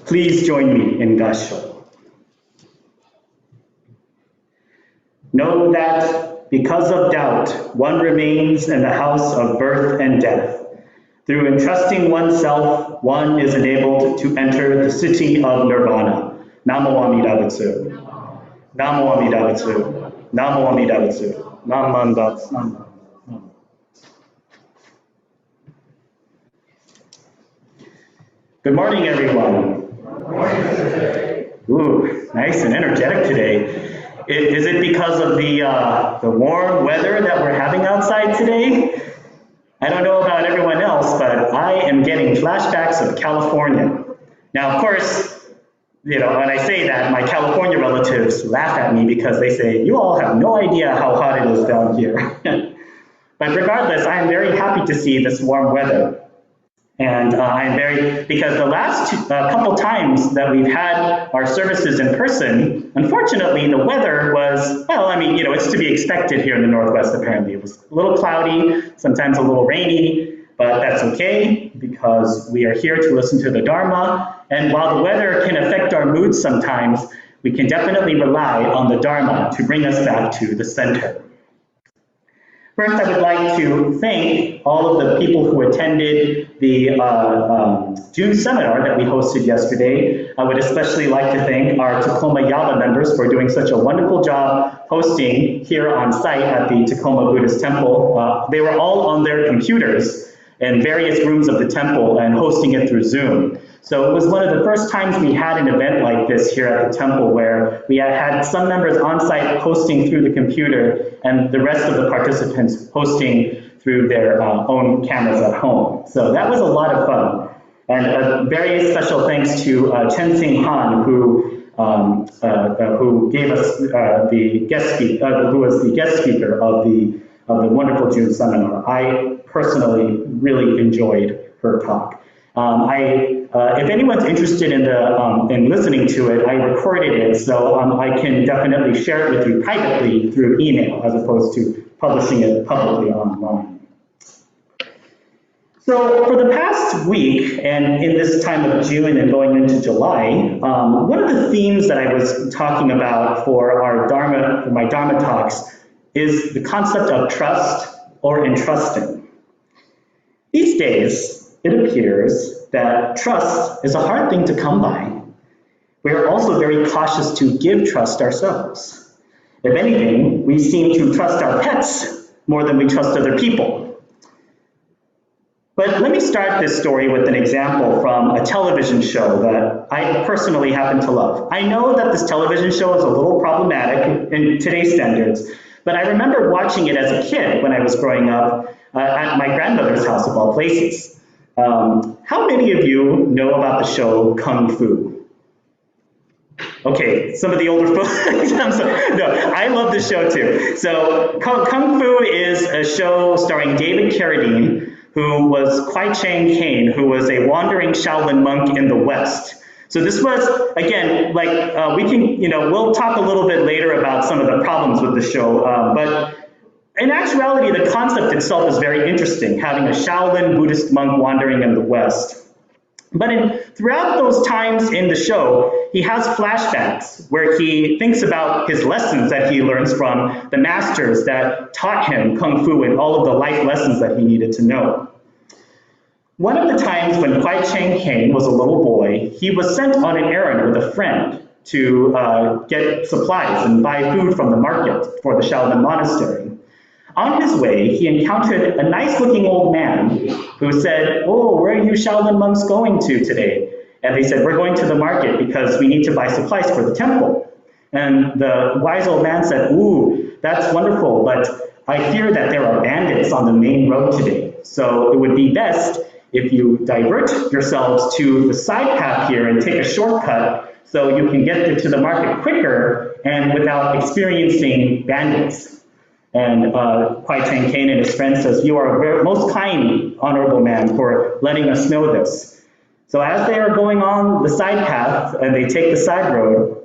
Please join me in Gassho. Know that because of doubt, one remains in the house of birth and death. Through entrusting oneself, one is enabled to enter the city of nirvana. Namo Amida Butsu. Namo Amida Butsu. Namo Amida Butsu. Namandatsu. Good morning, everyone. Good morning. Ooh, nice and energetic today. Is it because of the warm weather that we're having outside today? I don't know about everyone else, but I am getting flashbacks of California. Now, of course, when I say that, my California relatives laugh at me because they say, you all have no idea how hot it is down here. But regardless, I am very happy to see this warm weather. And because the last couple times that we've had our services in person, unfortunately, the weather was, it's to be expected here in the Northwest, apparently. It was a little cloudy, sometimes a little rainy, but that's okay because we are here to listen to the Dharma. And while the weather can affect our moods sometimes, we can definitely rely on the Dharma to bring us back to the center. First, I would like to thank all of the people who attended the June seminar that we hosted yesterday. I would especially like to thank our Tacoma Yaba members for doing such a wonderful job hosting here on site at the Tacoma Buddhist Temple. They were all on their computers in various rooms of the temple and hosting it through Zoom. So it was one of the first times we had an event like this here at the temple where we had some members on site hosting through the computer and the rest of the participants hosting through their own cameras at home. So that was a lot of fun. And a very special thanks to Chen Sing Han, who gave us the guest speaker, who was the guest speaker of the wonderful June seminar. I personally really enjoyed her talk. If anyone's interested in listening to it, I recorded it, so I can definitely share it with you privately through email as opposed to publishing it publicly online. So for the past week, and in this time of June and going into July, one of the themes that I was talking about for my Dharma talks is the concept of trust or entrusting. These days, it appears that trust is a hard thing to come by. We are also very cautious to give trust ourselves. If anything, we seem to trust our pets more than we trust other people. But let me start this story with an example from a television show that I personally happen to love. I know that this television show is a little problematic in today's standards, but I remember watching it as a kid when I was growing up at my grandmother's house of all places. How many of you know about the show Kung Fu? Okay, some of the older folks. No, I love this show too. So Kung Fu is a show starring David Carradine, who was Kwai Chang Caine, who was a wandering Shaolin monk in the West. So this was, again, we'll talk a little bit later about some of the problems with the show, but in actuality, the concept itself is very interesting, having a Shaolin Buddhist monk wandering in the West. But throughout those times in the show, he has flashbacks where he thinks about his lessons that he learns from the masters that taught him Kung Fu and all of the life lessons that he needed to know. One of the times when Kwai Chang Caine was a little boy, he was sent on an errand with a friend to get supplies and buy food from the market for the Shaolin monastery. On his way, he encountered a nice-looking old man who said, "Oh, where are you Shaolin monks going to today?" And they said, "We're going to the market because we need to buy supplies for the temple." And the wise old man said, "Ooh, that's wonderful, but I fear that there are bandits on the main road today. So it would be best if you divert yourselves to the side path here and take a shortcut so you can get to the market quicker and without experiencing bandits." And Kwai Chang Caine and his friend says, "You are a very, most kind, honorable man, for letting us know this." So as they are going on the side path and they take the side road,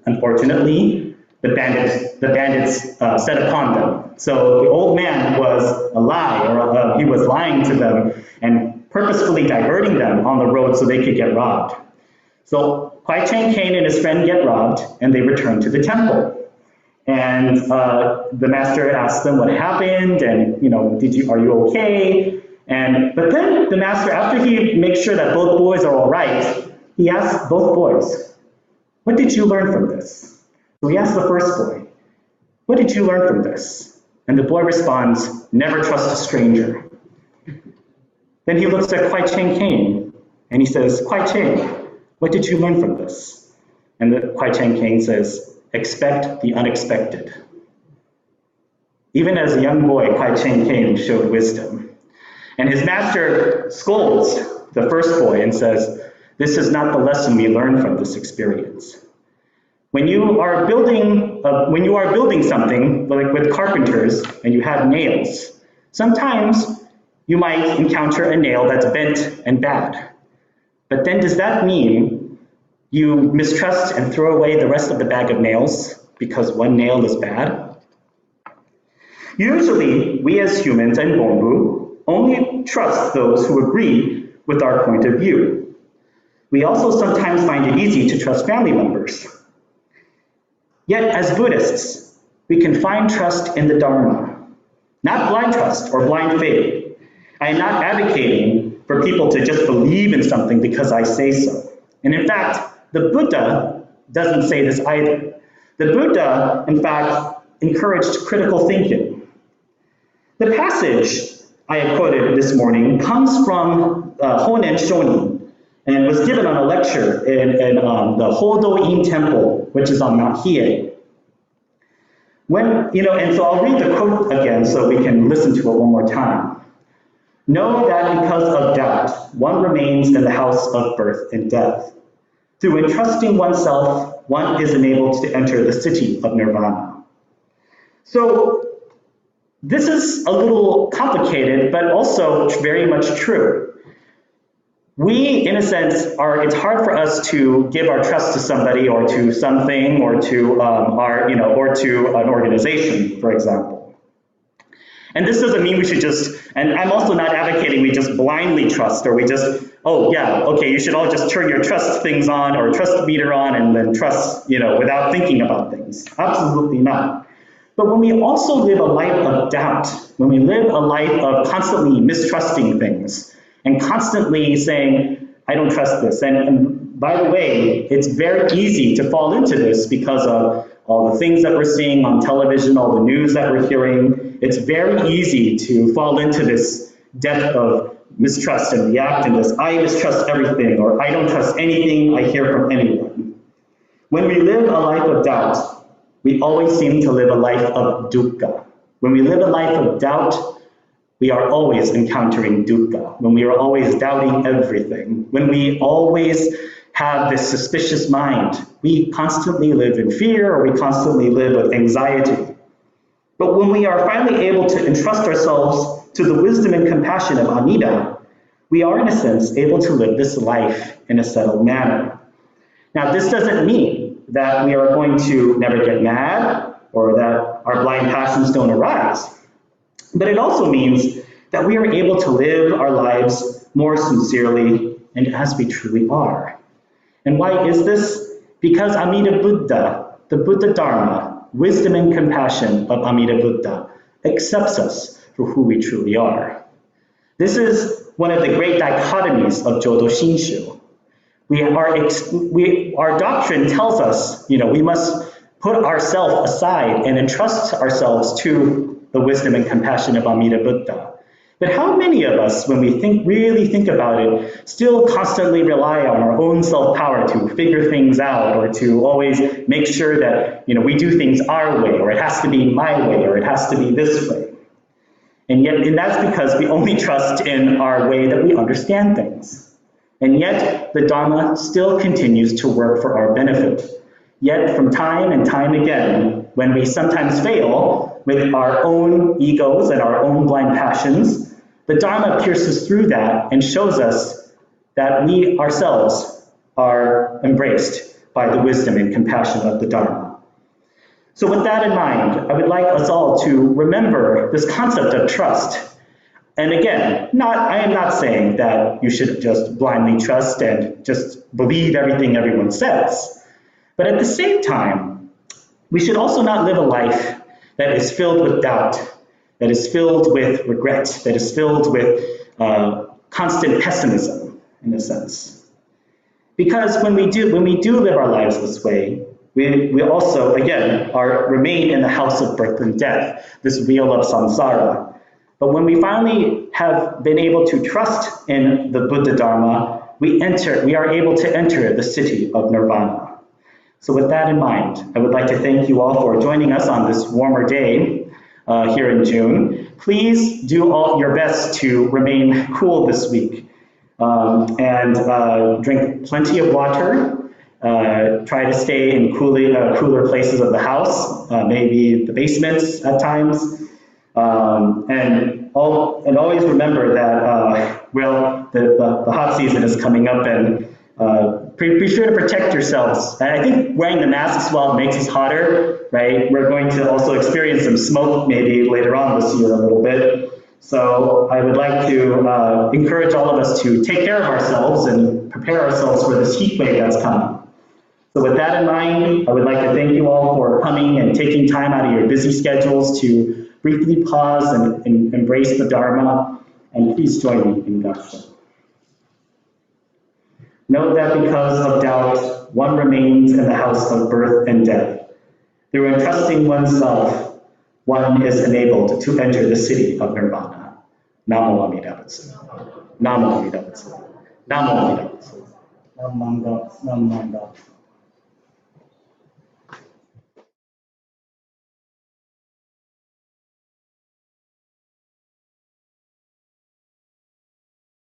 unfortunately, the bandits set upon them. So the old man was a lie, or he was lying to them and purposefully diverting them on the road so they could get robbed. So Kwai Chang Caine and his friend get robbed, and they return to the temple. And the master asks them what happened, and are you okay? But then the master, after he makes sure that both boys are all right, he asks both boys, "What did you learn from this?" So he asks the first boy, "What did you learn from this?" And the boy responds, "Never trust a stranger." Then he looks at Kwai Chang Caine, and he says, "Kwai Chang, what did you learn from this?" And the Kwai Chang Caine says, "Expect the unexpected." Even as a young boy, Kwai Chang Caine showed wisdom. And his master scolds the first boy and says, "This is not the lesson we learn from this experience." When you are building something, like with carpenters, and you have nails, sometimes you might encounter a nail that's bent and bad. But then does that mean you mistrust and throw away the rest of the bag of nails because one nail is bad? Usually, we as humans and Bonbu only trust those who agree with our point of view. We also sometimes find it easy to trust family members. Yet, as Buddhists, we can find trust in the Dharma, not blind trust or blind faith. I am not advocating for people to just believe in something because I say so. And in fact, the Buddha doesn't say this either. The Buddha, in fact, encouraged critical thinking. The passage I have quoted this morning comes from Honen Shonin and was given on a lecture in the Jodo Temple, which is on Mount Hiei. And so I'll read the quote again so we can listen to it one more time. "Know that because of doubt, one remains in the house of birth and death. Through entrusting oneself, one is enabled to enter the city of nirvana." So this is a little complicated, but also very much true. We, in a sense, it's hard for us to give our trust to somebody or to something or to or to an organization, for example. And this doesn't mean we should and I'm also not advocating we just blindly trust or we just, oh yeah, okay, you should all just turn your trust things on or trust meter on and then trust, without thinking about things. Absolutely not. But when we also live a life of doubt, when we live a life of constantly mistrusting things and constantly saying, I don't trust this. And by the way, it's very easy to fall into this because of all the things that we're seeing on television, all the news that we're hearing. It's very easy to fall into this depth of mistrust and react in this, I mistrust everything, or I don't trust anything I hear from anyone. When we live a life of doubt, we always seem to live a life of dukkha. When we live a life of doubt, we are always encountering dukkha. When we are always doubting everything. When we always have this suspicious mind, we constantly live in fear or we constantly live with anxiety. But when we are finally able to entrust ourselves to the wisdom and compassion of Amida, we are in a sense able to live this life in a settled manner. Now this doesn't mean that we are going to never get mad or that our blind passions don't arise. But it also means that we are able to live our lives more sincerely and as we truly are. And why is this? Because Amida Buddha, the Buddha Dharma, wisdom and compassion of Amida Buddha, accepts us for who we truly are. This is one of the great dichotomies of Jodo Shinshu. Our doctrine tells us, we must put ourselves aside and entrust ourselves to the wisdom and compassion of Amida Buddha. But how many of us, when we really think about it, still constantly rely on our own self-power to figure things out or to always make sure that we do things our way, or it has to be my way, or it has to be this way. And that's because we only trust in our way that we understand things. And yet the Dharma still continues to work for our benefit. Yet from time and time again, when we sometimes fail with our own egos and our own blind passions, the Dharma pierces through that and shows us that we ourselves are embraced by the wisdom and compassion of the Dharma. So with that in mind, I would like us all to remember this concept of trust. And again, I am not saying that you should just blindly trust and just believe everything everyone says. But at the same time, we should also not live a life that is filled with doubt, that is filled with regret, that is filled with constant pessimism, in a sense. Because when we do live our lives this way, we also, again, remain in the house of birth and death, this wheel of samsara. But when we finally have been able to trust in the Buddha Dharma, we are able to enter the city of nirvana. So with that in mind, I would like to thank you all for joining us on this warmer day here in June. Please do all your best to remain cool this week and drink plenty of water. Try to stay in cooler places of the house, maybe the basements at times. And always remember that, the hot season is coming up, and be sure to protect yourselves. And I think wearing the masks while it makes us hotter, right? We're going to also experience some smoke maybe later on this year a little bit. So I would like to encourage all of us to take care of ourselves and prepare ourselves for this heat wave that's coming. So with that in mind, I would like to thank you all for coming and taking time out of your busy schedules to briefly pause and embrace the Dharma, and please join me in Gaksha. Note that because of doubt, one remains in the house of birth and death. Through entrusting oneself, one is enabled to enter the city of nirvana. Namo Amida Butsu. Namo Amida Butsu. Namo Amida Butsu. Nam Manda.